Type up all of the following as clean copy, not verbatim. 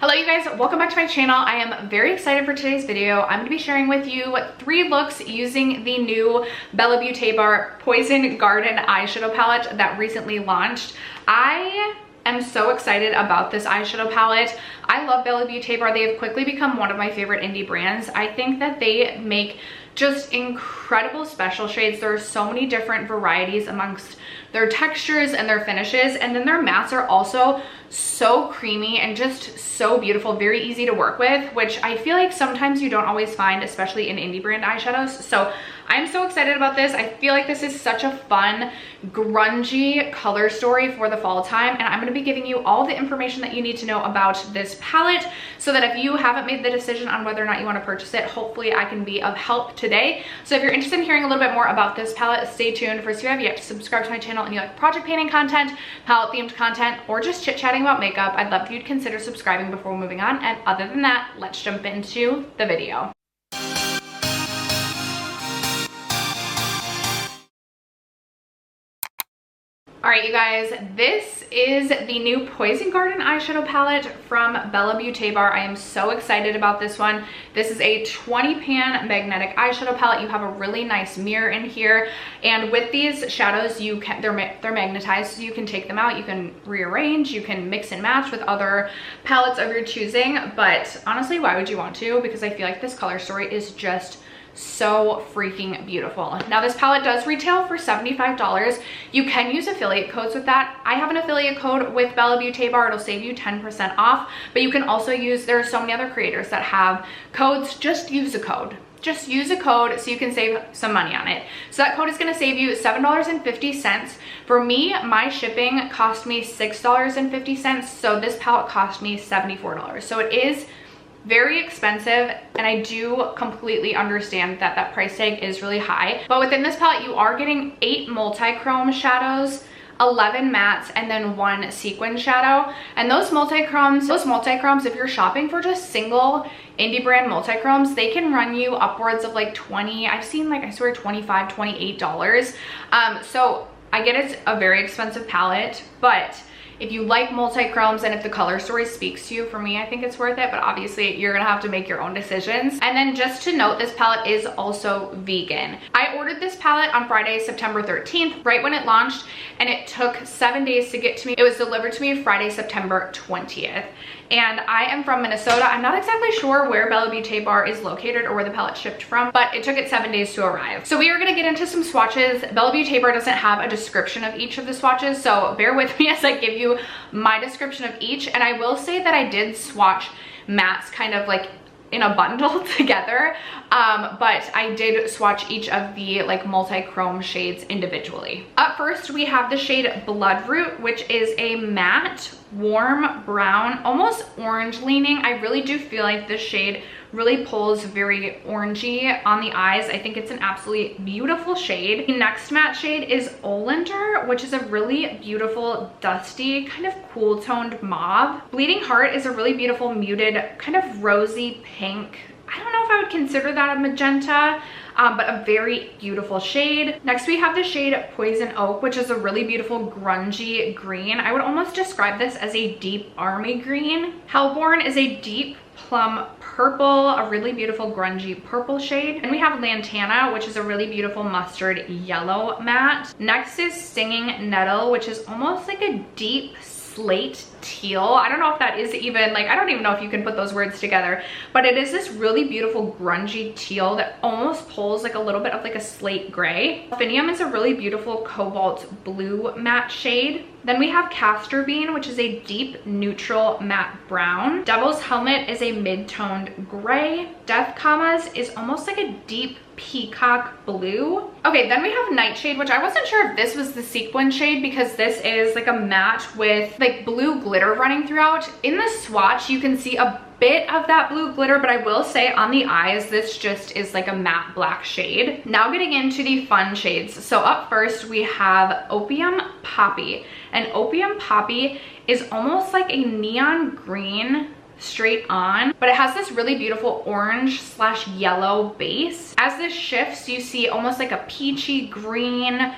Hello you guys, welcome back to my channel. I am very excited for today's video. I'm going to be sharing with you 3 looks using the new Bella Beaute Bar Poison Garden eyeshadow palette that recently launched. I am so excited about this eyeshadow palette. I love Bella Beaute Bar. They have quickly become one of my favorite indie brands. I think that they make just incredible special shades. There are so many different varieties amongst their textures and their finishes, and then their mattes are also so creamy and just so beautiful, very easy to work with, which I feel like sometimes you don't always find, especially in indie brand eyeshadows. So I'm so excited about this. I feel like this is such a fun, grungy color story for the fall time, and I'm going to be giving you all the information that you need to know about this palette so that if you haven't made the decision on whether or not you want to purchase it, hopefully I can be of help today. So if you're interested in hearing a little bit more about this palette, stay tuned. First, if you have yet to subscribe to my channel and you like project painting content, palette themed content, or just chit-chatting about makeup, I'd love for you to consider subscribing before moving on. And other than that, let's jump into the video. All right, you guys, this is the new Poison Garden eyeshadow palette from Bella Beaute Bar. I am so excited about this one. This is a 20 pan magnetic eyeshadow palette. You have a really nice mirror in here, and with these shadows, they're magnetized, so you can take them out, you can rearrange, you can mix and match with other palettes of your choosing. But honestly, why would you want to? Because I feel like this color story is just so freaking beautiful. Now this palette does retail for $75. You can use affiliate codes with that. I have an affiliate code with Bella Beaute Bar. It'll save you 10% off, but you can also use, there are so many other creators that have codes. Just use a code. Just use a code so you can save some money on it. So that code is going to save you $7.50. For me, my shipping cost me $6.50. So this palette cost me $74. So it is very expensive, and I do completely understand that that price tag is really high. But within this palette, you are getting 8 multi-chrome shadows, 11 mattes, and then 1 sequin shadow. And those multi-chromes, if you're shopping for just single indie brand multi-chromes, they can run you upwards of like 20, I've seen like, I swear, $25, $28. So I get it's a very expensive palette, but if you like multi-chromes and if the color story speaks to you, for me, I think it's worth it, but obviously you're gonna have to make your own decisions. And then just to note, this palette is also vegan. I ordered this palette on Friday, September 13th, right when it launched, and it took 7 days to get to me. It was delivered to me Friday, September 20th. And I am from Minnesota. I'm not exactly sure where Bella Beaute Bar is located or where the palette shipped from, but it took it 7 days to arrive. So we are gonna get into some swatches. Bella Beaute Bar doesn't have a description of each of the swatches, so bear with me as I give you my description of each. And I will say that I did swatch mattes kind of like in a bundle together, but I did swatch each of the like multi-chrome shades individually. Up first, we have the shade Bloodroot, which is a matte, warm brown, almost orange leaning. I really do feel like this shade really pulls very orangey on the eyes. I think it's an absolutely beautiful shade. The next matte shade is Oleander, which is a really beautiful, dusty, kind of cool toned mauve. Bleeding Heart is a really beautiful, muted, kind of rosy pink. I don't know if I would consider that a magenta, but a very beautiful shade. Next, we have the shade Poison Oak, which is a really beautiful grungy green. I would almost describe this as a deep army green. Hellborn is a deep plum purple, a really beautiful grungy purple shade. And we have Lantana, which is a really beautiful mustard yellow matte. Next is Stinging Nettle, which is almost like a deep slate teal. I don't know if that is even like, I don't even know if you can put those words together, but it is this really beautiful grungy teal that almost pulls like a little bit of like a slate gray. Delphinium is a really beautiful cobalt blue matte shade. Then we have Castor Bean, which is a deep neutral matte brown. Devil's Helmet is a mid-toned gray. Death Commas is almost like a deep peacock blue. Okay, then we have Nightshade, which I wasn't sure if this was the sequin shade because this is like a matte with like blue glitter running throughout. In the swatch, you can see a bit of that blue glitter, but I will say on the eyes, this just is like a matte black shade. Now getting into the fun shades. So up first, we have Opium Poppy. And Opium Poppy is almost like a neon green straight on, but it has this really beautiful orange slash yellow base. As this shifts, you see almost like a peachy green,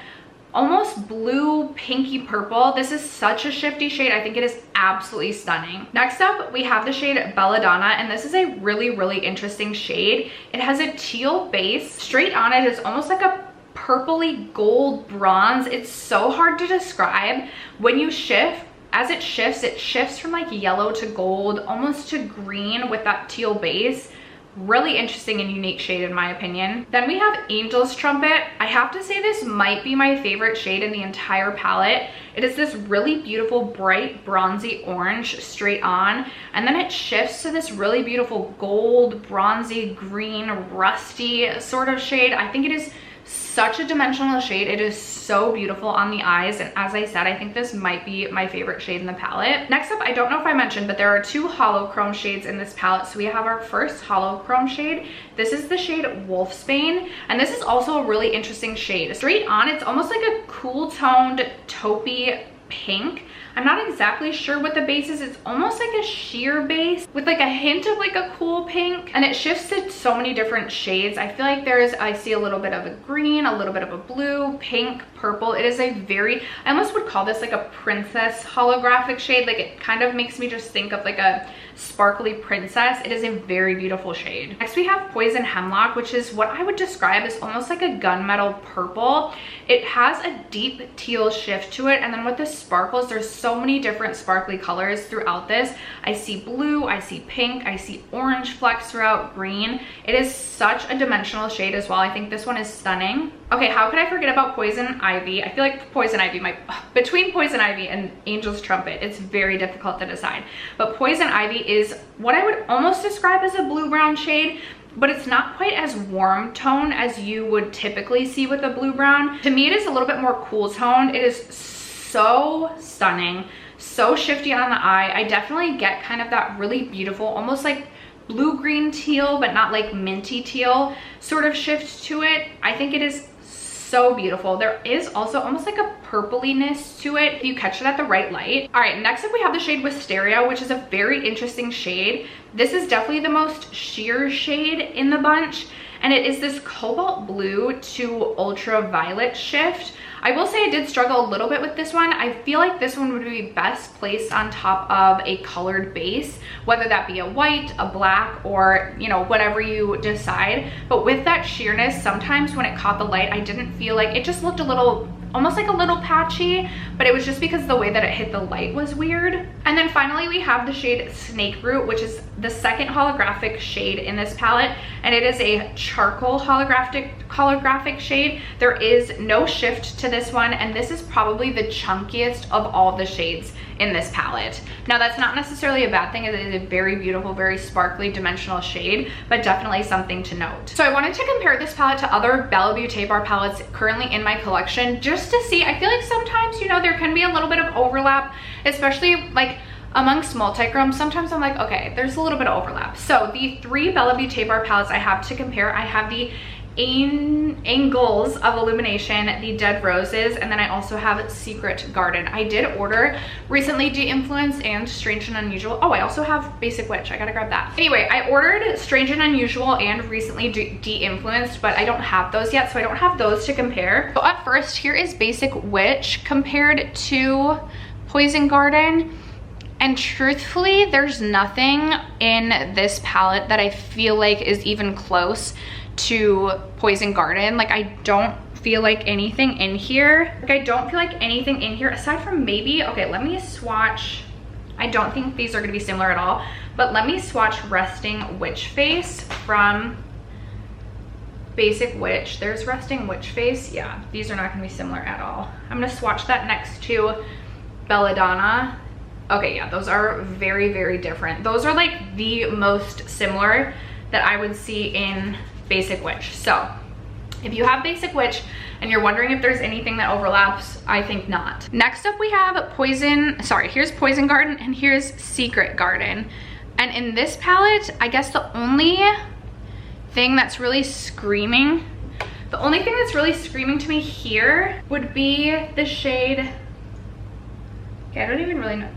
almost blue pinky purple. This is such a shifty shade. I think it is absolutely stunning. Next up, we have the shade Belladonna, and this is a really interesting shade. It has a teal base. Straight on it is almost like a purpley gold bronze. It's so hard to describe. When you shift, as it shifts from like yellow to gold, almost to green with that teal base. Really interesting and unique shade in my opinion. Then we have Angel's Trumpet. I have to say this might be my favorite shade in the entire palette. It is this really beautiful bright bronzy orange straight on, and then it shifts to this really beautiful gold, bronzy, green, rusty sort of shade. I think it is such a dimensional shade. It is so beautiful on the eyes, and as I said, I think this might be my favorite shade in the palette. Next up, I don't know if I mentioned, but there are two hollow chrome shades in this palette. So we have our first hollow chrome shade. This is the shade Wolfsbane, and this is also a really interesting shade. Straight on, it's almost like a cool toned taupey pink. I'm not exactly sure what the base is. It's almost like a sheer base with like a hint of like a cool pink, and it shifts to so many different shades. I feel like I see a little bit of a green, a little bit of a blue, pink, purple. It is a very, I almost would call this like a princess holographic shade. Like it kind of makes me just think of like a sparkly princess. It is a very beautiful shade. Next we have Poison Hemlock, which is what I would describe as almost like a gunmetal purple. It has a deep teal shift to it, and then with the sparkles, there's so many different sparkly colors throughout this. I see blue, I see pink, I see orange flecks throughout, green. It is such a dimensional shade as well. I think this one is stunning. Okay, how could I forget about Poison Ivy? I feel like Poison Ivy between Poison Ivy and Angel's Trumpet, it's very difficult to decide. But Poison Ivy is what I would almost describe as a blue-brown shade, but it's not quite as warm tone as you would typically see with a blue-brown. To me, it is a little bit more cool toned. It is so stunning, so shifty on the eye. I definitely get kind of that really beautiful, almost like blue-green teal, but not like minty teal sort of shift to it. I think it is so beautiful. There is also almost like a purpliness to it if you catch it at the right light. All right, next up we have the shade Wisteria, which is a very interesting shade. This is definitely the most sheer shade in the bunch, and it is this cobalt blue to ultraviolet shift. I will say I did struggle a little bit with this one. I feel like this one would be best placed on top of a colored base, whether that be a white, a black, or you know, whatever you decide. But with that sheerness, sometimes when it caught the light, I didn't feel like, it just looked a little, almost like a little patchy, but it was just because the way that it hit the light was weird. And then finally we have the shade Snake Root, which is the second holographic shade in this palette, and it is a charcoal holographic shade. There is no shift to this one, and this is probably the chunkiest of all the shades in this palette. Now that's not necessarily a bad thing. It is a very beautiful, very sparkly dimensional shade, but definitely something to note. So I wanted to compare this palette to other Bella Beaute bar palettes currently in my collection, just to see. I feel like sometimes, you know, there can be a little bit of overlap, especially like amongst multi-chromes. Sometimes I'm like, okay, there's a little bit of overlap. So the three Bella Beaute bar palettes I have to compare, I have the Angles of Illumination, the Dead Roses, and then I also have Secret Garden. I did order recently De-Influenced and Strange and Unusual. Oh, I also have Basic Witch. I gotta grab that. Anyway, I ordered Strange and Unusual and recently De-Influenced, but I don't have those yet, so I don't have those to compare. So at first, here is Basic Witch compared to Poison Garden. And truthfully, there's nothing in this palette that I feel like is even close to Poison Garden. Like, I don't feel like anything in here. Like, I don't feel like anything in here aside from maybe, okay, let me swatch. I don't think these are gonna be similar at all, but let me swatch Resting Witch Face from Basic Witch. There's Resting Witch Face. Yeah, these are not gonna be similar at all. I'm gonna swatch that next to Belladonna. Okay, yeah, those are very, very different. Those are like the most similar that I would see in Basic Witch. So if you have Basic Witch and you're wondering if there's anything that overlaps, I think not. Next up we have here's Poison Garden and here's Secret Garden. And in this palette, I guess the only thing that's really screaming to me here would be the shade, okay, I don't even really know.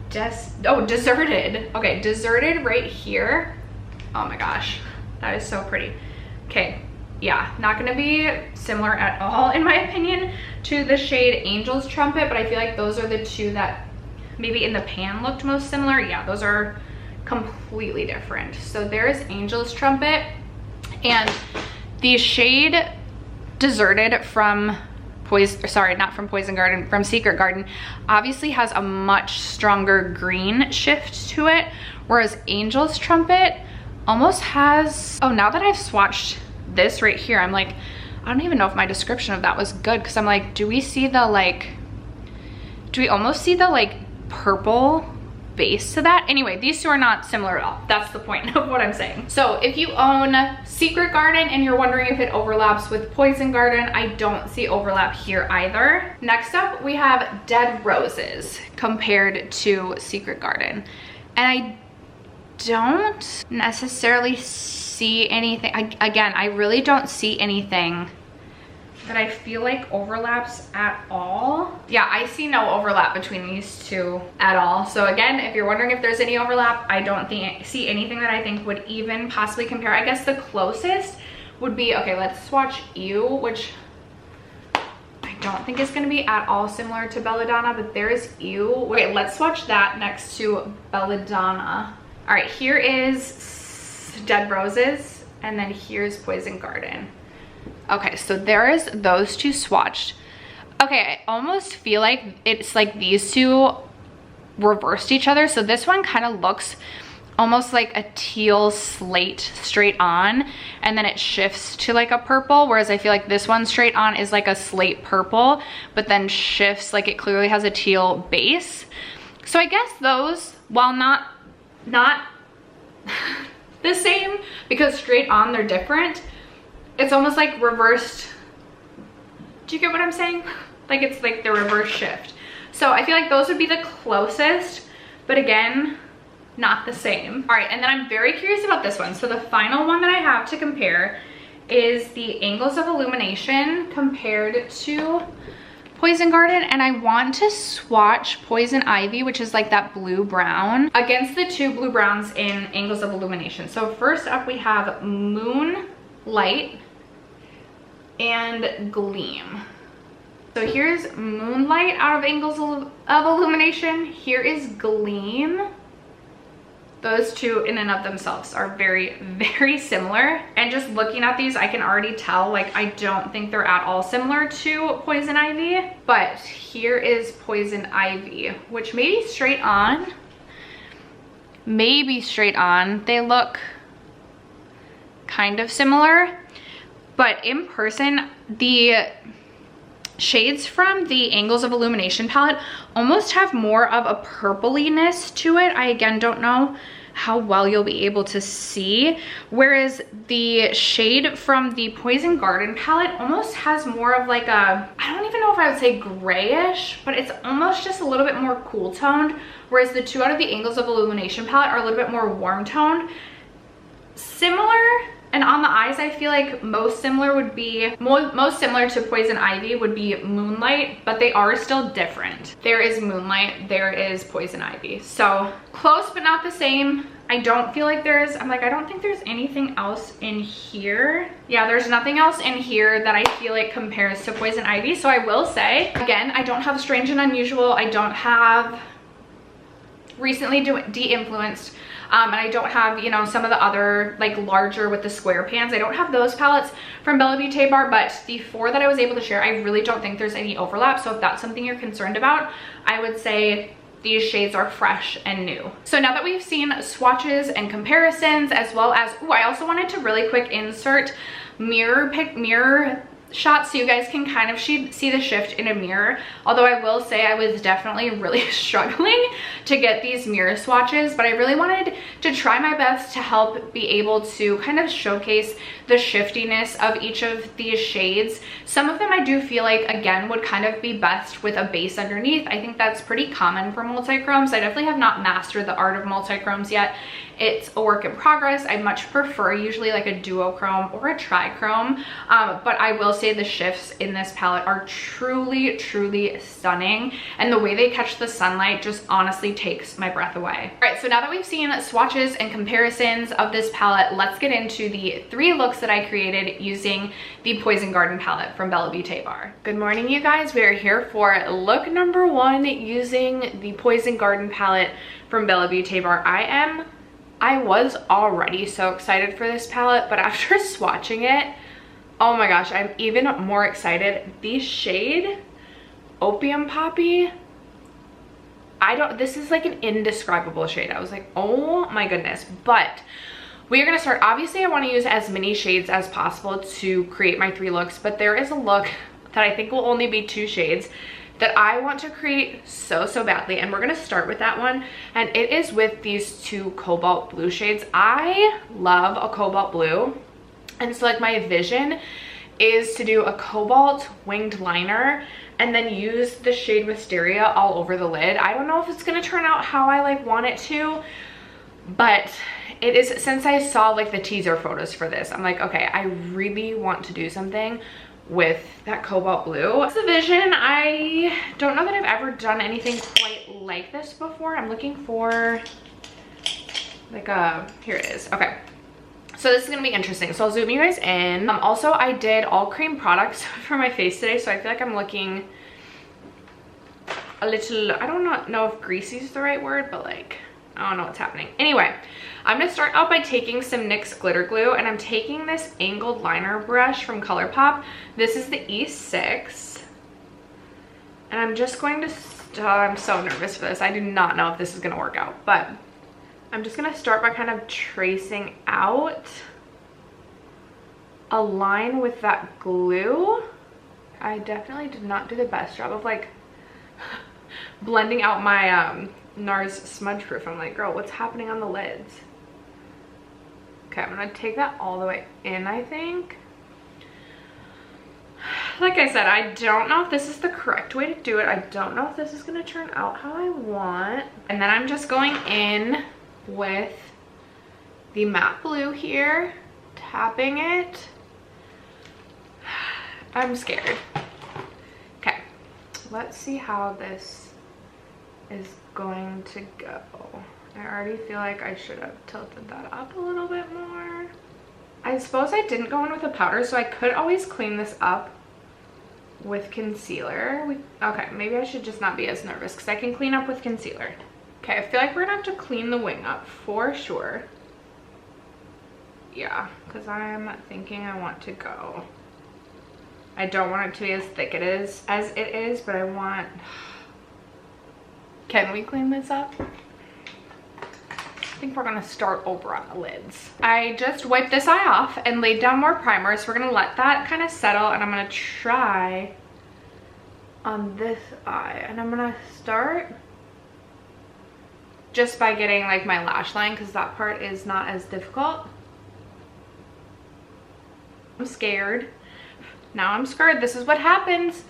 Deserted. Okay, Deserted right here. Oh my gosh, that is so pretty. Okay, yeah, not gonna be similar at all in my opinion to the shade Angel's Trumpet, but I feel like those are the two that maybe in the pan looked most similar. Yeah, those are completely different. So there's Angel's Trumpet, and the shade Deserted from from Secret Garden obviously has a much stronger green shift to it, whereas Angel's Trumpet almost has, oh, now that I've swatched this right here, I'm like, I don't even know if my description of that was good, because I'm like, do we almost see the like purple base to that? Anyway, these two are not similar at all. That's the point of what I'm saying. So if you own Secret Garden and you're wondering if it overlaps with Poison Garden, I don't see overlap here either. Next up, we have Dead Roses compared to Secret Garden. And I don't necessarily see anything, again, I really don't see anything that I feel like overlaps at all. Yeah, I see no overlap between these two at all. So again, if you're wondering if there's any overlap, I don't see anything that I think would even possibly compare. I guess the closest would be, okay, let's swatch You, which I don't think is gonna be at all similar to Belladonna, but there's You. Okay, let's swatch that next to Belladonna. All right, here is Dead Roses, and then here's Poison Garden. Okay, so there's those two swatched. Okay, I almost feel like it's like these two reversed each other. So this one kind of looks almost like a teal slate straight on, and then it shifts to like a purple, whereas I feel like this one straight on is like a slate purple, but then shifts, like it clearly has a teal base. So I guess those, while not the same, because straight on they're different, it's almost like reversed. Do you get what I'm saying? Like it's like the reverse shift. So I feel like those would be the closest, but again, not the same. All right, and then I'm very curious about this one. So the final one that I have to compare is the Angles of Illumination compared to Poison Garden, and I want to swatch Poison Ivy, which is like that blue brown, against the two blue browns in Angles of Illumination. So first up we have Moonlight and Gleam. So here's Moonlight out of Angles of Illumination. Here is Gleam. Those two in and of themselves are very, very similar. And just looking at these, I can already tell, like, I don't think they're at all similar to Poison Ivy. But here is Poison Ivy, which maybe straight on, they look kind of similar. But in person, the shades from the Angles of Illumination palette almost have more of a purpliness to it. I again don't know how well you'll be able to see, whereas the shade from the Poison Garden palette almost has more of like a, I don't even know if I would say grayish, but it's almost just a little bit more cool toned, whereas the two out of the Angles of Illumination palette are a little bit more warm toned. Similar. And on the eyes, I feel like most similar to Poison Ivy would be Moonlight, but they are still different. There is Moonlight, there is Poison Ivy. So close, but not the same. I don't feel like I don't think there's anything else in here. Yeah, there's nothing else in here that I feel like compares to Poison Ivy. So I will say, again, I don't have Strange and Unusual. I don't have Recently De-Influenced. And I don't have, you know, some of the other like larger with the square pans. I don't have those palettes from Bella Beaute Bar, but the four that I was able to share, I really don't think there's any overlap. So if that's something you're concerned about, I would say these shades are fresh and new. So now that we've seen swatches and comparisons, as well as, I also wanted to really quick insert mirror shots so you guys can kind of see the shift in a mirror. Although I will say I was definitely really struggling to get these mirror swatches, but I really wanted to try my best to help be able to kind of showcase the shiftiness of each of these shades. Some of them I do feel like, again, would kind of be best with a base underneath. I think that's pretty common for multi-chromes. I definitely have not mastered the art of multi-chromes yet. It's a work in progress. I much prefer usually like a duochrome or a trichrome, but I will say the shifts in this palette are truly, truly stunning. And the way they catch the sunlight just honestly takes my breath away. All right, so now that we've seen swatches and comparisons of this palette, let's get into the 3 looks that I created using the Poison Garden palette from Bella Beaute bar. Good morning, you guys. We are here for look number 1 using the Poison Garden palette from Bella Beaute bar. I was already so excited for this palette, but after swatching it, oh my gosh, I'm even more excited. The shade Opium Poppy, this is like an indescribable shade. I was like, oh my goodness. But we are gonna start, obviously I wanna use as many shades as possible to create my 3 looks, but there is a look that I think will only be 2 shades that I want to create so badly, and we're gonna start with that one, and it is with these 2 cobalt blue shades. I love a cobalt blue, and so like my vision is to do a cobalt winged liner and then use the shade Wisteria all over the lid. I don't know if it's gonna turn out how I like want it to, but it is, since I saw like the teaser photos for this, I'm like, okay, I really want to do something with that cobalt blue. That's the vision. I don't know that I've ever done anything quite like this before. I'm looking for like here it is. Okay, so this is gonna be interesting, so I'll zoom you guys in. Also, I did all cream products for my face today, so I feel like I'm looking a little, I don't know if greasy is the right word, but like, I don't know what's happening. Anyway, I'm gonna start out by taking some NYX glitter glue, and I'm taking this angled liner brush from ColourPop. This is the E6, and I'm just going to, I'm so nervous for this. I do not know if this is gonna work out, but I'm just gonna start by kind of tracing out a line with that glue. I definitely did not do the best job of like blending out my NARS smudge proof. I'm like, girl, what's happening on the lids? Okay, I'm gonna take that all the way in, I think. Like I said, I don't know if this is the correct way to do it. I don't know if this is gonna turn out how I want. And then I'm just going in with the matte blue here, tapping it. I'm scared. Okay, let's see how this is going to go. I already feel like I should have tilted that up a little bit more. I suppose I didn't go in with a powder, so I could always clean this up with concealer. Okay, maybe I should just not be as nervous because I can clean up with concealer. Okay, I feel like we're gonna have to clean the wing up for sure. Yeah, because I'm thinking I want to go. I don't want it to be as thick as it is, but I want... Can we clean this up? I think we're gonna start over on the lids. I just wiped this eye off and laid down more primer, so we're gonna let that kind of settle, and I'm gonna try on this eye, and I'm gonna start just by getting like my lash line, because that part is not as difficult. I'm scared. Now I'm scared. This is what happens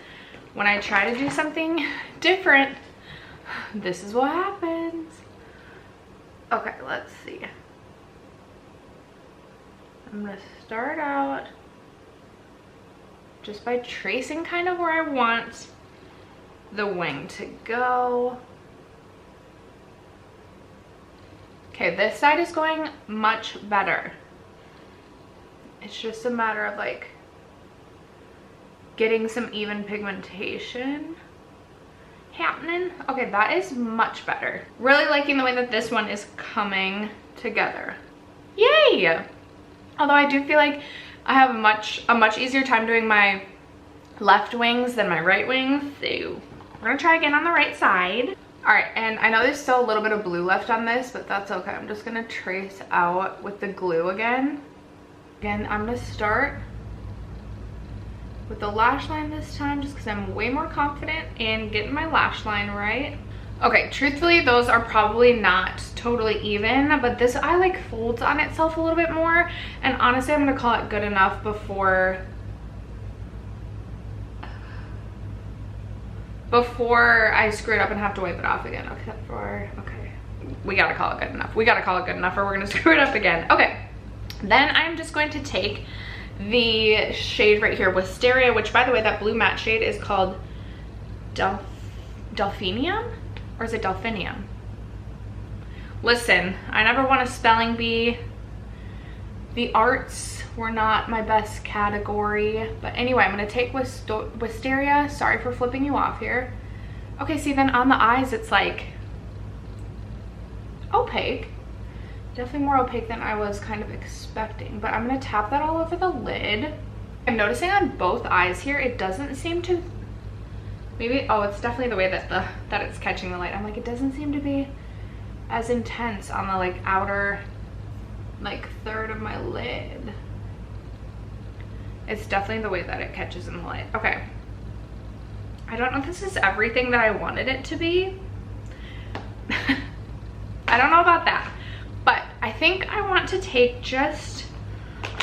when I try to do something different. This is what happens. Okay, let's see. I'm gonna start out just by tracing kind of where I want the wing to go. Okay, this side is going much better. It's just a matter of like getting some even pigmentation happening. Okay, that is much better. Really liking the way that this one is coming together. Yay! Although I do feel like I have a much easier time doing my left wings than my right wings. So we're gonna try again on the right side. All right, and I know there's still a little bit of blue left on this, but that's okay. I'm just gonna trace out with the glue again. Again, I'm gonna start with the lash line this time, just because I'm way more confident in getting my lash line right. Okay, truthfully, those are probably not totally even, but this eye like folds on itself a little bit more, and honestly, I'm gonna call it good enough before I screw it up and have to wipe it off again. Except for, okay, we gotta call it good enough. We gotta call it good enough or we're gonna screw it up again. Okay, then I'm just going to take the shade right here, Wisteria, which by the way, that blue matte shade is called Delphinium, or is it Delphinium? Listen, I never won a spelling bee. The arts were not my best category. But anyway, I'm gonna take Wisteria. Sorry for flipping you off here. Okay, see, then on the eyes, it's like opaque. Definitely more opaque than I was kind of expecting. But I'm gonna tap that all over the lid. I'm noticing on both eyes here, it doesn't seem to, maybe, oh, it's definitely the way that that it's catching the light. I'm like, it doesn't seem to be as intense on the like outer like third of my lid. It's definitely the way that it catches in the light. Okay, I don't know if this is everything that I wanted it to be. I don't know about that, but I think I want to take just,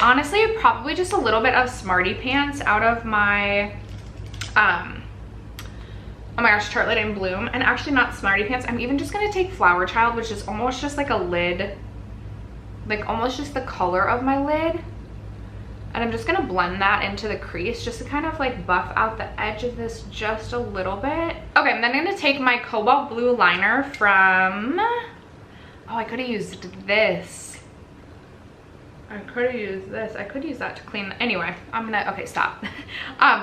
honestly, probably just a little bit of Smarty Pants out of my oh my gosh, Tartelette in Bloom, and actually not Smarty Pants. I'm even just gonna take Flower Child, which is almost just like a lid, like almost just the color of my lid. And I'm just gonna blend that into the crease just to kind of like buff out the edge of this just a little bit. Okay, and then I'm gonna take my Cobalt Blue liner from, oh, I could have used this. I could have used this. I could use that to clean. Anyway, I'm gonna, okay, stop.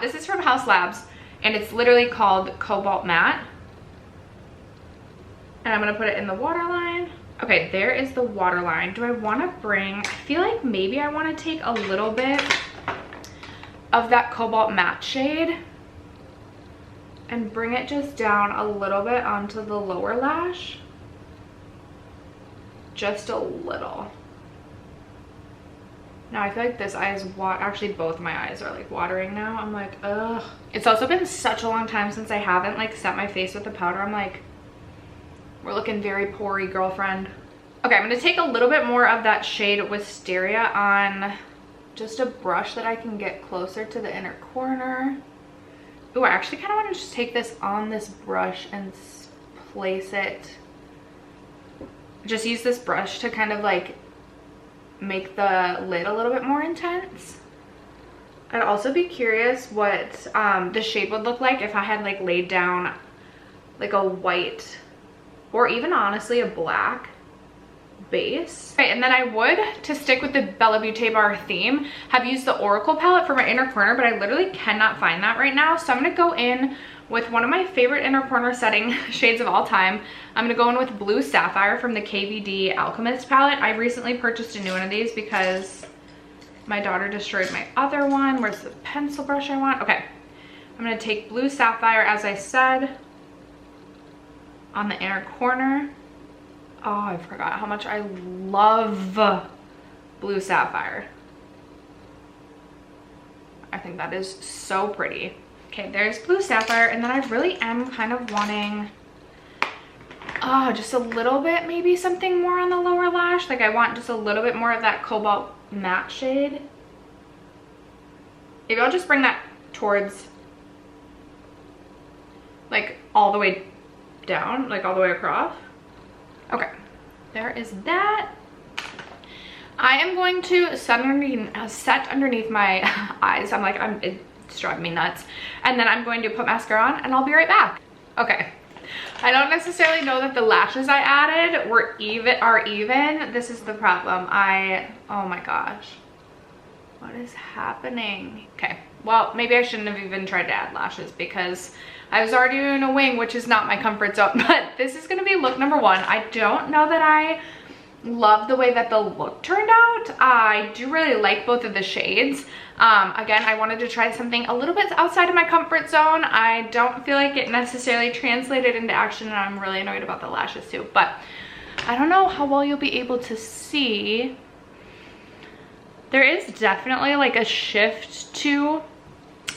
This is from House Labs, and it's literally called Cobalt Matte. And I'm gonna put it in the waterline. Okay, there is the waterline. Do I wanna bring, I feel like maybe I wanna take a little bit of that Cobalt Matte shade and bring it just down a little bit onto the lower lash. Just a little. Now I feel like this eye is actually both my eyes are like watering now. I'm like, ugh. It's also been such a long time since I haven't like set my face with the powder. I'm like, we're looking very pory, girlfriend. Okay, I'm gonna take a little bit more of that shade Wisteria on just a brush that I can get closer to the inner corner. Ooh, I actually kind of want to just take this on this brush and place it. Just use this brush to kind of like make the lid a little bit more intense. I'd also be curious what the shade would look like if I had like laid down like a white or even honestly a black base. Okay, and then I would, to stick with the Bella Beaute bar theme, have used the Oracle palette for my inner corner, but I literally cannot find that right now. So I'm gonna go in with one of my favorite inner corner setting shades of all time. I'm gonna go in with Blue Sapphire from the KVD Alchemist palette. I recently purchased a new one of these because my daughter destroyed my other one. Where's the pencil brush I want? Okay, I'm gonna take Blue Sapphire, as I said, on the inner corner. Oh, I forgot how much I love Blue Sapphire. I think that is so pretty. Okay, there's Blue Sapphire, and then I really am kind of wanting, oh, just a little bit, maybe something more on the lower lash. Like I want just a little bit more of that Cobalt Matte shade. Maybe I'll just bring that towards, like all the way down, like all the way across. Okay, there is that. I am going to set underneath my eyes. I'm like, it's driving me nuts. And then I'm going to put mascara on and I'll be right back. Okay, I don't necessarily know that the lashes I added are even. This is the problem. Oh my gosh, what is happening? Okay, well, maybe I shouldn't have even tried to add lashes because I was already doing a wing, which is not my comfort zone, but this is gonna be look number one. I don't know that I love the way that the look turned out. I do really like both of the shades. Again, I wanted to try something a little bit outside of my comfort zone. I don't feel like it necessarily translated into action, and I'm really annoyed about the lashes too, but I don't know how well you'll be able to see. There is definitely like a shift to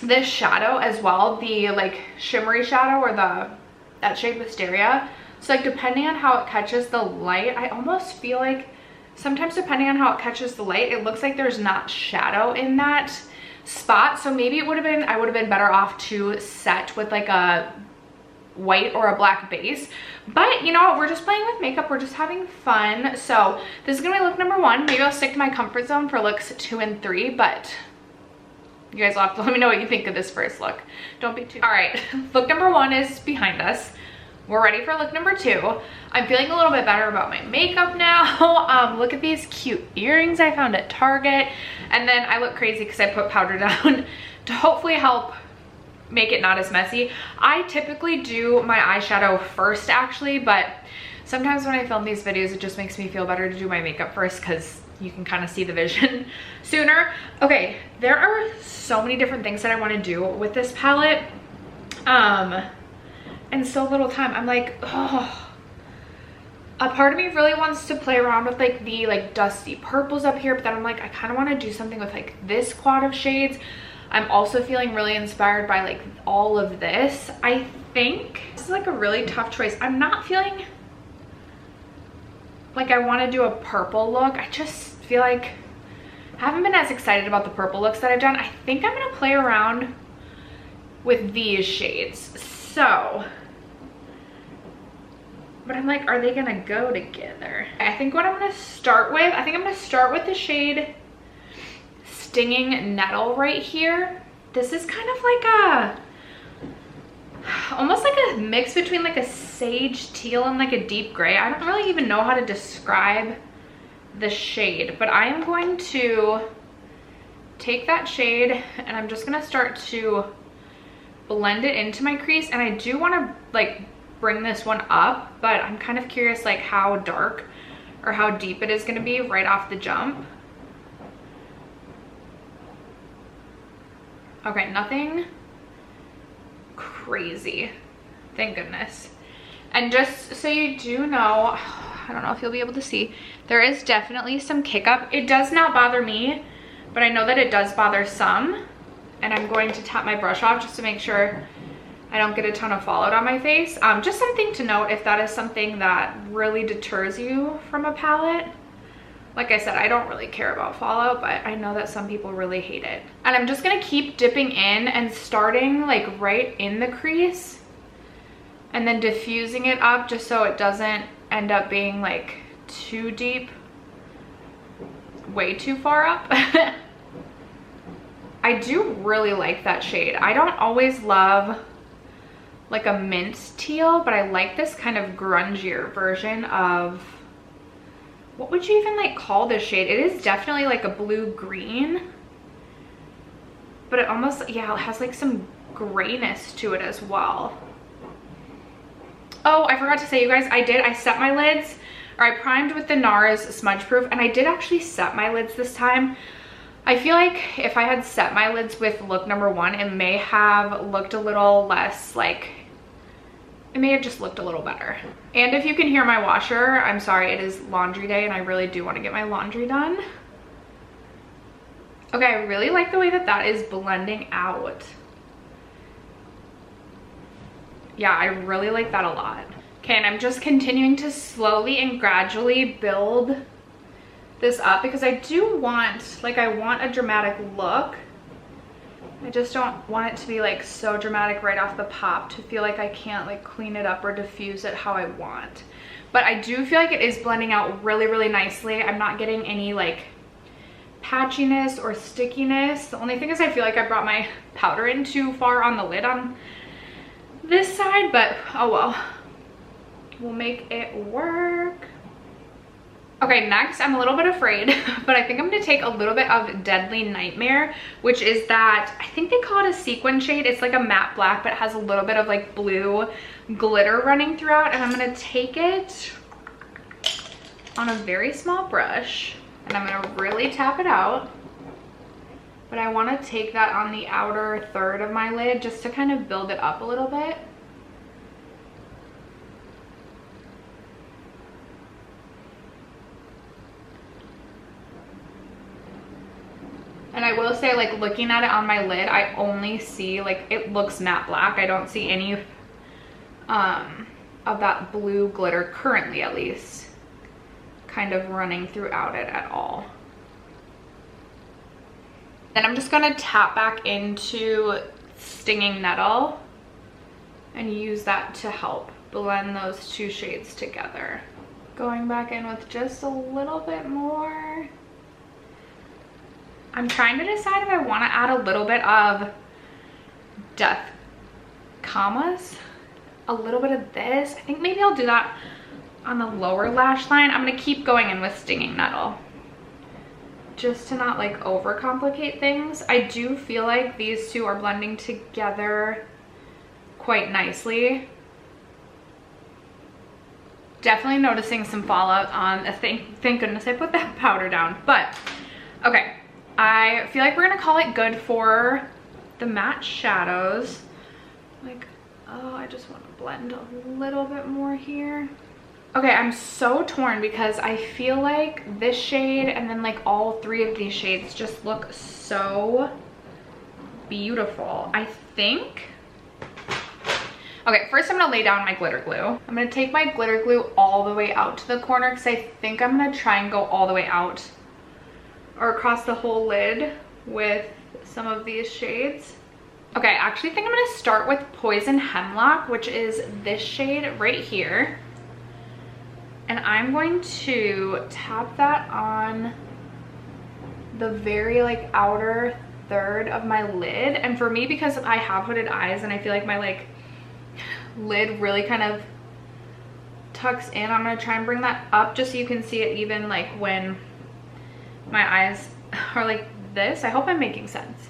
this shadow as well, the like shimmery shadow, or that shade Wisteria. So like depending on how it catches the light, I almost feel like sometimes depending on how it catches the light, it looks like there's not shadow in that spot. So maybe I would have been better off to set with like a white or a black base. But you know, we're just playing with makeup, we're just having fun. So this is gonna be look number one. Maybe I'll stick to my comfort zone for looks 2 and 3, but You guys will have to let me know what you think of this first look. Don't be too... All right, look number 1 is behind us. We're ready for look number 2. I'm feeling a little bit better about my makeup now. Look at these cute earrings I found at Target. And then I look crazy because I put powder down to hopefully help make it not as messy. I typically do my eyeshadow first actually, but sometimes when I film these videos, it just makes me feel better to do my makeup first because you can kind of see the vision sooner. Okay, there are so many different things that I want to do with this palette. And so little time. I'm like, oh, a part of me really wants to play around with like the like dusty purples up here, but then I'm like, I kind of want to do something with like this quad of shades. I'm also feeling really inspired by like all of this. I think this is like a really tough choice. I'm not feeling like I want to do a purple look. I just feel like I haven't been as excited about the purple looks that I've done. I think I'm gonna play around with these shades. So, but I'm like, are they gonna go together? I think what I'm gonna start with, I think I'm gonna start with the shade Stinging Nettle right here. This is kind of like a, almost like a mix between like a sage teal and like a deep gray. I don't really even know how to describe the shade, but I am going to take that shade and I'm just gonna start to blend it into my crease. And I do want to like bring this one up, but I'm kind of curious like how dark or how deep it is going to be right off the jump. Okay, nothing crazy, thank goodness. And just so you do know, I don't know if you'll be able to see, there is definitely some kick up. It does not bother me, but I know that it does bother some. And I'm going to tap my brush off just to make sure I don't get a ton of fallout on my face. Just something to note if that is something that really deters you from a palette. Like I said, I don't really care about fallout, but I know that some people really hate it. And I'm just gonna keep dipping in and starting like right in the crease and then diffusing it up just so it doesn't end up being like too deep, way too far up. I do really like that shade. I don't always love like a mint teal, but I like this kind of grungier version of, what would you even like call this shade? It is definitely like a blue green, but it almost, yeah, it has like some grayness to it as well. Oh, I forgot to say, you guys, I set my lids, or I primed with the NARS Smudge Proof, and I did actually set my lids this time. I feel like if I had set my lids with look number 1, it may have looked a little less like, it may have just looked a little better. And if you can hear my washer, I'm sorry, it is laundry day and I really do want to get my laundry done. Okay, I really like the way that that is blending out. Yeah, I really like that a lot. Okay, and I'm just continuing to slowly and gradually build this up because I do want, like, I want a dramatic look. I just don't want it to be like so dramatic right off the pop to feel like I can't like clean it up or diffuse it how I want. But I do feel like it is blending out really, really nicely. I'm not getting any like patchiness or stickiness. The only thing is I feel like I brought my powder in too far on the lid on this side, but oh well. We'll make it work. Okay, next, I'm a little bit afraid, but I think I'm gonna take a little bit of Deadly Nightmare, which is that, I think they call it a sequin shade. It's like a matte black, but it has a little bit of like blue glitter running throughout. And I'm gonna take it on a very small brush and I'm gonna really tap it out. But I wanna take that on the outer third of my lid just to kind of build it up a little bit. And I will say, like, looking at it on my lid, I only see, like, it looks matte black. I don't see any of that blue glitter, currently at least, kind of running throughout it at all. Then I'm just gonna tap back into Stinging Nettle and use that to help blend those two shades together. Going back in with just a little bit more. I'm trying to decide if I want to add a little bit of Death Commas, a little bit of this. I think maybe I'll do that on the lower lash line. I'm gonna keep going in with Stinging Nettle just to not like overcomplicate things. I do feel like these two are blending together quite nicely. Definitely noticing some fallout on, thank goodness I put that powder down. But okay, I feel like we're gonna call it good for the matte shadows. Like, oh, I just want to blend a little bit more here. Okay, I'm so torn because I feel like this shade and then like all three of these shades just look so beautiful. I think, okay, first I'm gonna lay down my glitter glue. I'm gonna take my glitter glue all the way out to the corner because I think I'm gonna try and go all the way out or across the whole lid with some of these shades. Okay, I actually think I'm gonna start with Poison Hemlock, which is this shade right here. And I'm going to tap that on the very like outer third of my lid. And for me, because I have hooded eyes and I feel like my like lid really kind of tucks in, I'm gonna try and bring that up just so you can see it even like when my eyes are like this. I hope I'm making sense.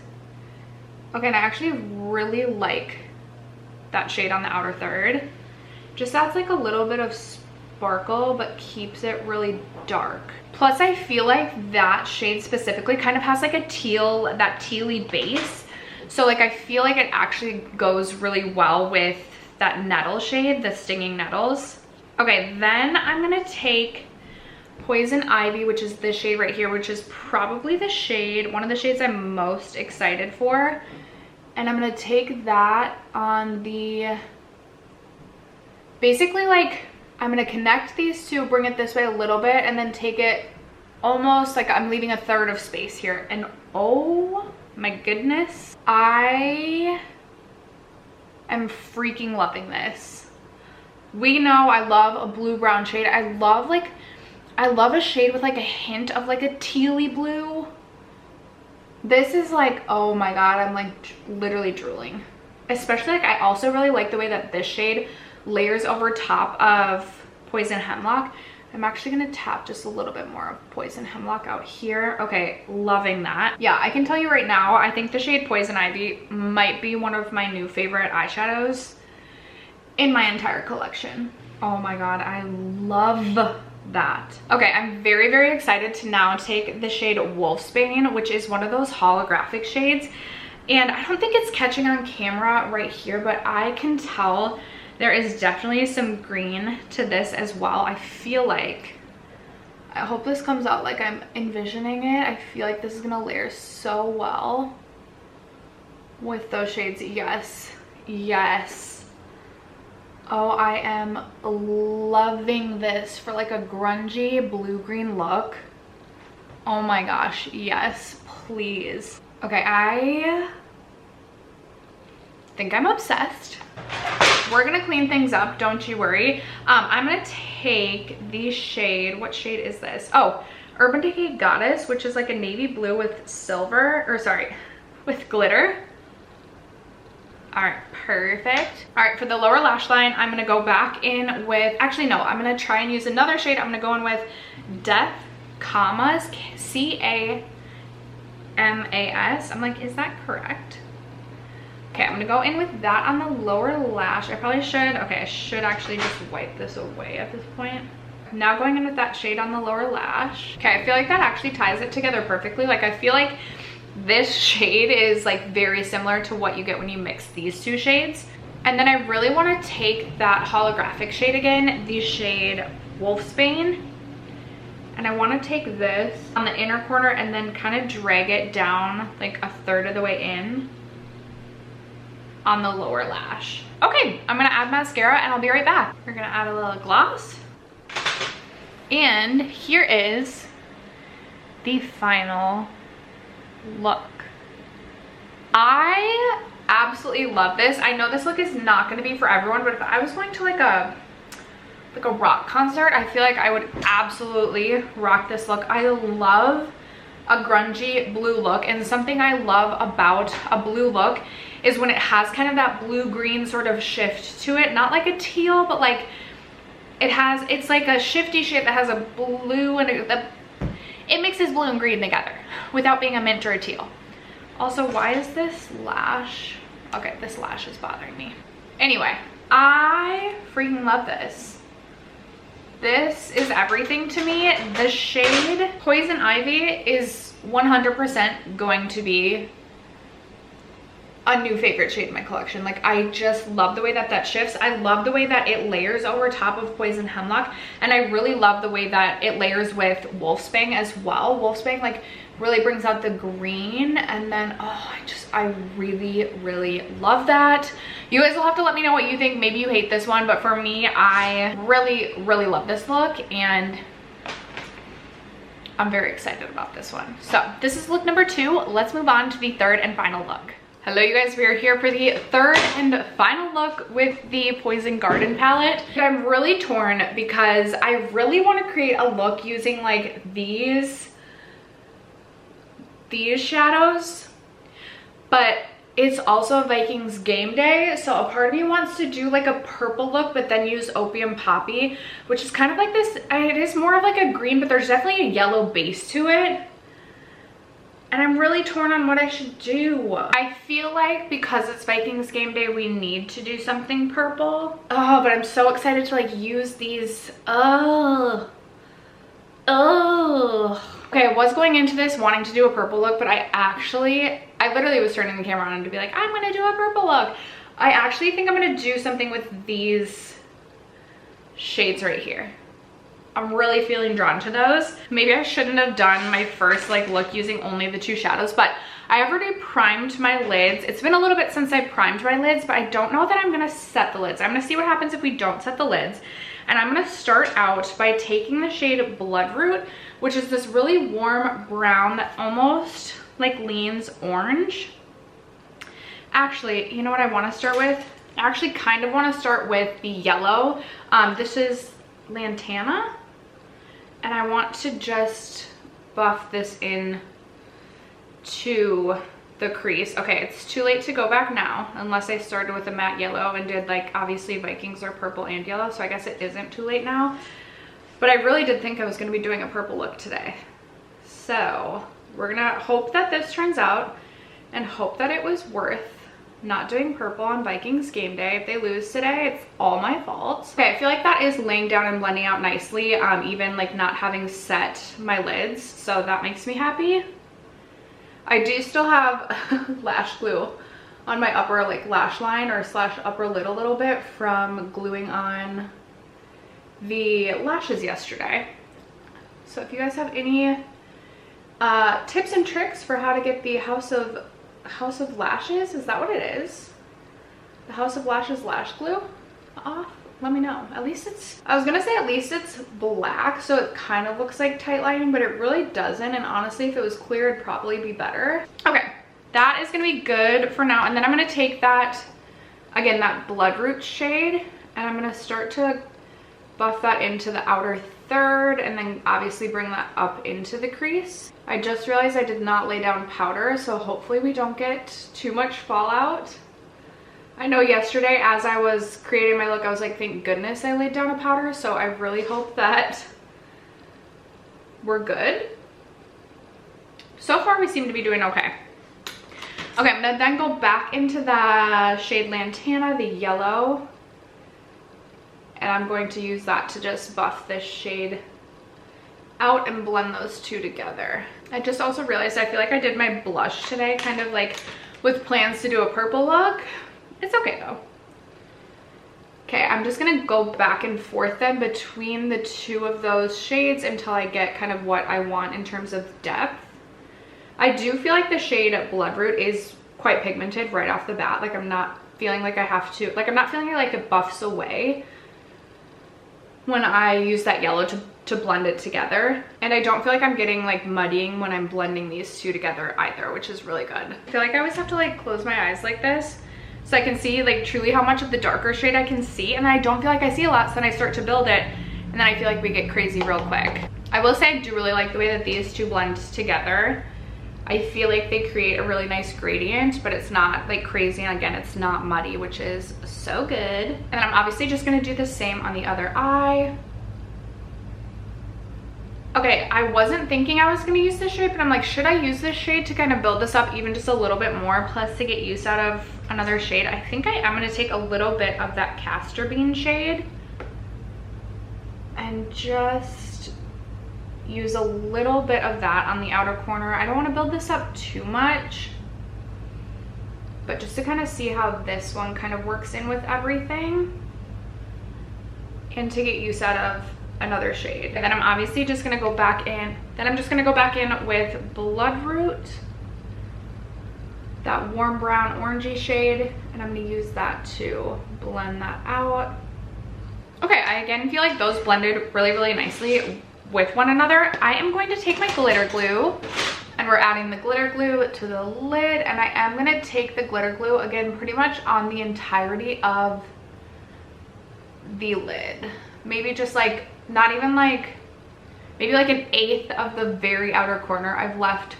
Okay, and I actually really like that shade on the outer third. Just adds like a little bit of sparkle but keeps it really dark. Plus I feel like that shade specifically kind of has like a teal, that tealy base. So like I feel like it actually goes really well with that nettle shade, the Stinging Nettles. Okay, then I'm gonna take Poison Ivy, which is this shade right here, which is probably the shade, one of the shades I'm most excited for. And I'm gonna take that on the, basically like, I'm gonna connect these two, bring it this way a little bit, and then take it almost like I'm leaving a third of space here. And oh my goodness, I am freaking loving this. We know I love a blue-brown shade. I love a shade with like a hint of like a tealy blue. This is like, oh my god, I'm like literally drooling. Especially like I also really like the way that this shade layers over top of Poison Hemlock. I'm actually gonna tap just a little bit more of Poison Hemlock out here. Okay, loving that. Yeah, I can tell you right now, I think the shade Poison Ivy might be one of my new favorite eyeshadows in my entire collection. Oh my god, I love that. Okay, I'm very, very excited to now take the shade Wolfsbane, which is one of those holographic shades. And I don't think it's catching on camera right here, but I can tell there is definitely some green to this as well. I feel like, I hope this comes out like I'm envisioning it. I feel like this is gonna layer so well with those shades. Yes, yes. Oh, I am loving this for like a grungy blue-green look. Oh my gosh, yes, please. Okay, I think I'm obsessed. We're gonna clean things up, don't you worry. I'm gonna take the shade, what shade is this? Oh, Urban Decay Goddess, which is like a navy blue with silver, or sorry, with glitter. All right, perfect. All right, for the lower lash line, I'm gonna go back in with, actually no, I'm gonna try and use another shade. I'm gonna go in with Death Commas, C-A-M-A-S. I'm like, is that correct? Okay, I'm gonna go in with that on the lower lash. I probably should, okay, I should actually just wipe this away at this point. Now going in with that shade on the lower lash. Okay, I feel like that actually ties it together perfectly. Like I feel like this shade is like very similar to what you get when you mix these two shades. And then I really want to take that holographic shade again, the shade Wolfsbane. And I want to take this on the inner corner and then kind of drag it down like a third of the way in on the lower lash. Okay, I'm gonna add mascara and I'll be right back. We're gonna add a little gloss. And here is the final look. I absolutely love this. I know this look is not going to be for everyone, but if I was going to like a rock concert, I feel like I would absolutely rock this look. I love a grungy blue look. And something I love about a blue look is when it has kind of that blue-green sort of shift to it. Not like a teal, but like it's like a shifty shade that has a blue and it mixes blue and green together without being a mint or a teal. Also, why is this lash? Okay, this lash is bothering me. Anyway, I freaking love this. This is everything to me. The shade Poison Ivy is 100% going to be a new favorite shade in my collection. Like, I just love the way that that shifts. I love the way that it layers over top of Poison Hemlock, and I really love the way that it layers with Wolfsbane as well. Wolfsbane like really brings out the green, and then I really love that. You guys will have to let me know what you think. Maybe you hate this one, but for me, I really love this look, and I'm very excited about this one. So this is look number 2. Let's move on to the third and final look. Hello you guys, we are here for the third and final look with the Poison Garden palette. I'm really torn because I really want to create a look using like these shadows, but it's also Vikings game day, so a part of me wants to do like a purple look but then use Opium Poppy, which is kind of like this. It is more of like a green, but there's definitely a yellow base to it. And I'm really torn on what I should do. I feel like because it's Vikings game day, we need to do something purple. Oh, but I'm so excited to like use these. Oh. Okay, I was going into this wanting to do a purple look, but I literally was turning the camera on to be like, I'm gonna do a purple look. I actually think I'm gonna do something with these shades right here. I'm really feeling drawn to those. Maybe I shouldn't have done my first like look using only the 2 shadows, but I have already primed my lids. It's been a little bit since I primed my lids, but I don't know that I'm gonna set the lids. I'm gonna see what happens if we don't set the lids. And I'm gonna start out by taking the shade Bloodroot, which is this really warm brown that almost like leans orange. Actually, you know what I wanna start with? I actually kind of wanna start with the yellow. This is Lantana. And I want to just buff this in to the crease. Okay, it's too late to go back now, unless I started with a matte yellow and did like, obviously Vikings are purple and yellow, so I guess it isn't too late now. But I really did think I was gonna be doing a purple look today. So we're gonna hope that this turns out and hope that it was worth not doing purple on Vikings game day. If they lose today, it's all my fault. Okay, I feel like that is laying down and blending out nicely, even like not having set my lids, so that makes me happy. I do still have lash glue on my upper like lash line or slash upper lid a little bit from gluing on the lashes yesterday. So if you guys have any tips and tricks for how to get the House of Lashes, is that what it is? The House of Lashes lash glue off? Let me know. At least it's, I was gonna say at least it's black, so it kind of looks like tight lining, but it really doesn't. And honestly, if it was clear, it'd probably be better. Okay, that is gonna be good for now. And then I'm gonna take that, again, that Bloodroot shade, and I'm gonna start to buff that into the outer third, and then obviously bring that up into the crease. I just realized I did not lay down powder, so hopefully we don't get too much fallout. I know yesterday as I was creating my look, I was like, thank goodness I laid down a powder, so I really hope that we're good. So far we seem to be doing okay. Okay, I'm gonna then go back into the shade Lantana, the yellow, and I'm going to use that to just buff this shade out and blend those two together. I just also realized I feel like I did my blush today kind of like with plans to do a purple look. It's okay though. Okay, I'm just gonna go back and forth then between the two of those shades until I get kind of what I want in terms of depth. I do feel like the shade Bloodroot is quite pigmented right off the bat. Like I'm not feeling like I have to, like I'm not feeling like it buffs away when I use that yellow to blend it together. And I don't feel like I'm getting like muddying when I'm blending these two together either, which is really good. I feel like I always have to like close my eyes like this so I can see like truly how much of the darker shade I can see, and I don't feel like I see a lot, so then I start to build it and then I feel like we get crazy real quick. I will say I do really like the way that these two blend together. I feel like they create a really nice gradient, but it's not like crazy. And again, it's not muddy, which is so good. And then I'm obviously just gonna do the same on the other eye. Okay, I wasn't thinking I was gonna use this shade, but I'm like, should I use this shade to kind of build this up even just a little bit more, plus to get use out of another shade? I think I am gonna take a little bit of that castor bean shade and just use a little bit of that on the outer corner. I don't want to build this up too much, but just to kind of see how this one kind of works in with everything and to get use out of another shade. And then I'm obviously just going to go back in. Then I'm just going to go back in with Bloodroot, that warm brown orangey shade, and I'm going to use that to blend that out. Okay, I again feel like those blended really, really nicely with one another. I am going to take my glitter glue, and we're adding the glitter glue to the lid, and I am going to take the glitter glue again pretty much on the entirety of the lid. Maybe just like, not even like, maybe like 1/8 of the very outer corner I've left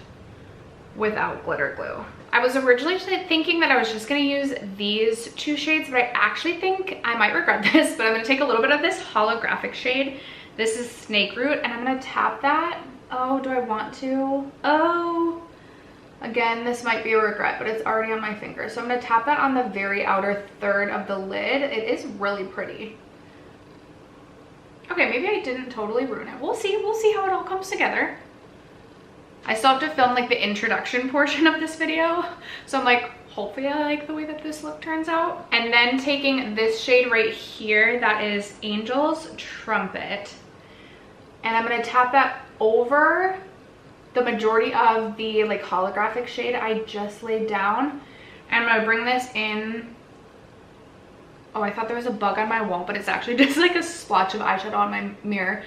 without glitter glue. I was originally thinking that I was just going to use these two shades, but I actually think I might regret this, but I'm going to take a little bit of this holographic shade. This is Snake Root, and I'm gonna tap that. Oh, do I want to? Oh, again, this might be a regret, but it's already on my finger. So I'm gonna tap that on the very outer third of the lid. It is really pretty. Okay, maybe I didn't totally ruin it. We'll see how it all comes together. I still have to film like the introduction portion of this video. So I'm like, hopefully I like the way that this look turns out. And then taking this shade right here, that is Angel's Trumpet. And I'm gonna tap that over the majority of the like holographic shade I just laid down. And I'm gonna bring this in. Oh, I thought there was a bug on my wall, but it's actually just like a splotch of eyeshadow on my mirror.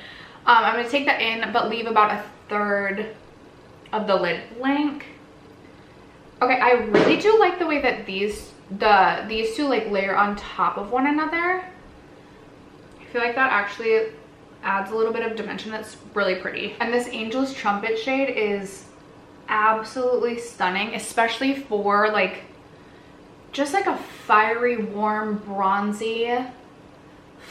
I'm gonna take that in, but leave about 1/3 of the lid blank. Okay, I really do like the way that these two like layer on top of one another. I feel like that actually adds a little bit of dimension. That's really pretty. And this Angel's Trumpet shade is absolutely stunning, especially for like just like a fiery, warm, bronzy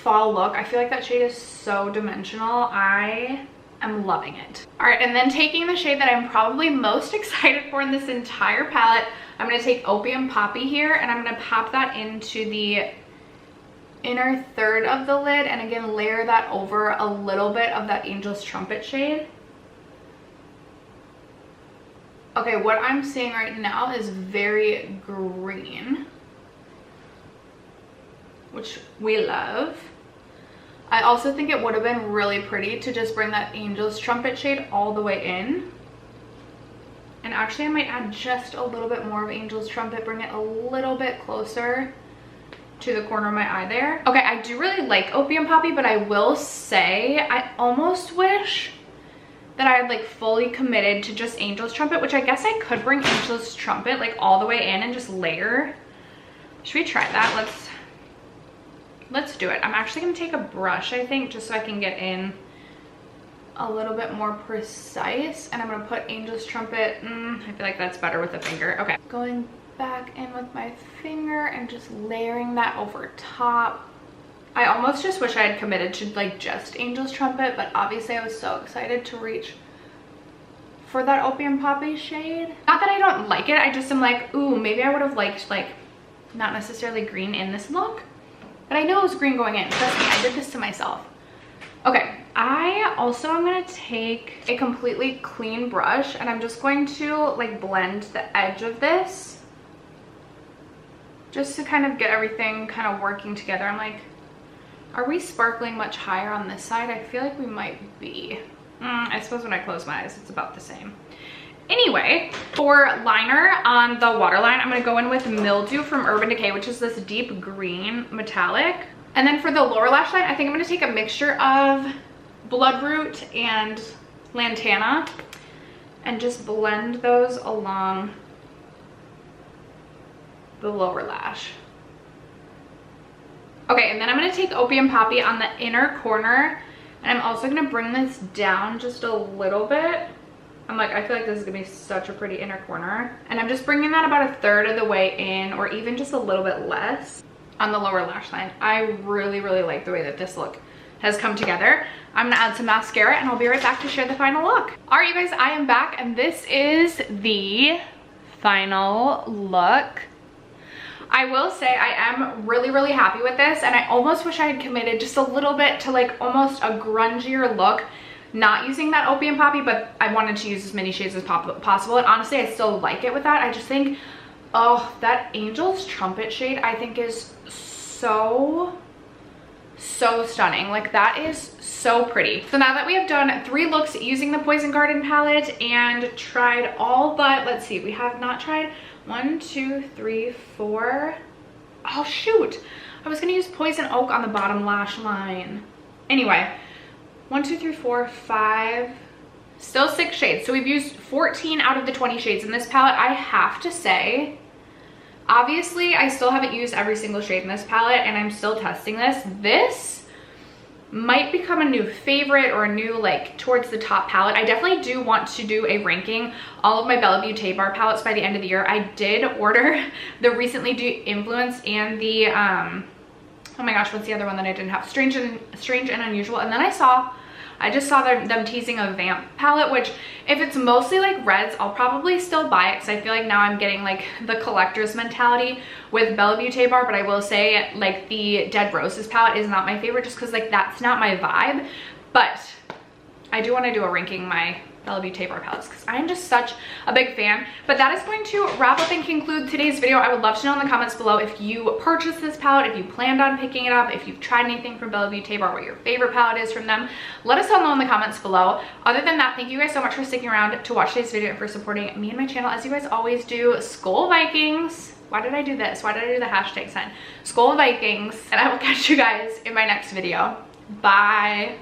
fall look. I feel like that shade is so dimensional. I am loving it. All right, and then taking the shade that I'm probably most excited for in this entire palette, I'm going to take Opium Poppy here, and I'm going to pop that into the inner third of the lid, and again layer that over a little bit of that Angel's Trumpet shade. Okay, what I'm seeing right now is very green, which we love. I also think it would have been really pretty to just bring that Angel's Trumpet shade all the way in. And actually I might add just a little bit more of Angel's Trumpet, bring it a little bit closer to the corner of my eye there. Okay, I do really like Opium Poppy, but I will say I almost wish that I had like fully committed to just Angel's Trumpet, which I guess I could bring Angel's Trumpet like all the way in and just layer. Should we try that? Let's do it. I'm actually gonna take a brush, I think, just so I can get in a little bit more precise, and I'm gonna put Angel's Trumpet. I feel like that's better with a finger. Okay, going back in with my finger and just layering that over top. I almost just wish I had committed to like just Angel's Trumpet, but obviously I was so excited to reach for that Opium Poppy shade. Not that I don't like it, I just am like, ooh, maybe I would have liked like not necessarily green in this look, but I know it was green going in. Trust me, I did this to myself. Okay, I also am gonna take a completely clean brush, and I'm just going to like blend the edge of this just to kind of get everything kind of working together. I'm like, are we sparkling much higher on this side? I feel like we might be. I suppose when I close my eyes, it's about the same. Anyway, for liner on the waterline, I'm gonna go in with Mildew from Urban Decay, which is this deep green metallic. And then for the lower lash line, I think I'm gonna take a mixture of Bloodroot and Lantana and just blend those along the lower lash. Okay, and then I'm gonna take Opium Poppy on the inner corner, And I'm also gonna bring this down just a little bit. I feel like this is gonna be such a pretty inner corner. And I'm just bringing that about 1/3 of the way in, or even just a little bit less on the lower lash line. I really, really like the way that this look has come together. I'm gonna add some mascara and I'll be right back to share the final look. All right, you guys, I am back and this is the final look. I will say I am really, really happy with this, and I almost wish I had committed just a little bit to like almost a grungier look, not using that Opium Poppy, but I wanted to use as many shades as possible. And honestly, I still like it with that. I just think, oh, that Angel's Trumpet shade I think is so stunning. Like, that is so pretty. So now that we have done 3 looks using the Poison Garden palette and tried all but, let's see, we have not tried 1, 2, 3, 4. Oh shoot, I was gonna use Poison Oak on the bottom lash line. Anyway, 1, 2, 3, 4, 5, still 6 shades. So we've used 14 out of the 20 shades in this palette. I have to say, obviously I still haven't used every single shade in this palette and I'm still testing this. This might become a new favorite or a new like towards the top palette. I definitely do want to do a ranking all of my Bella Beaute bar palettes by the end of the year. I did order the Recently Due Influence and the oh my gosh, what's the other one that I didn't have? Strange and Unusual. And then I just saw them teasing a Vamp palette, which if it's mostly like reds, I'll probably still buy it because I feel like now I'm getting like the collector's mentality with Bella Beaute bar. But I will say like the Dead Roses palette is not my favorite just because like that's not my vibe. But I do want to do a ranking my Bella Beaute bar palettes because I am just such a big fan. But that is going to wrap up and conclude today's video. I would love to know in the comments below if you purchased this palette, if you planned on picking it up, if you've tried anything from Bella Beaute bar, what your favorite palette is from them. Let us all know in the comments below. Other than that, thank you guys so much for sticking around to watch today's video and for supporting me and my channel as you guys always do. Skol Vikings. Why did I do this? Why did I do the hashtag sign? Skol Vikings. And I will catch you guys in my next video. Bye.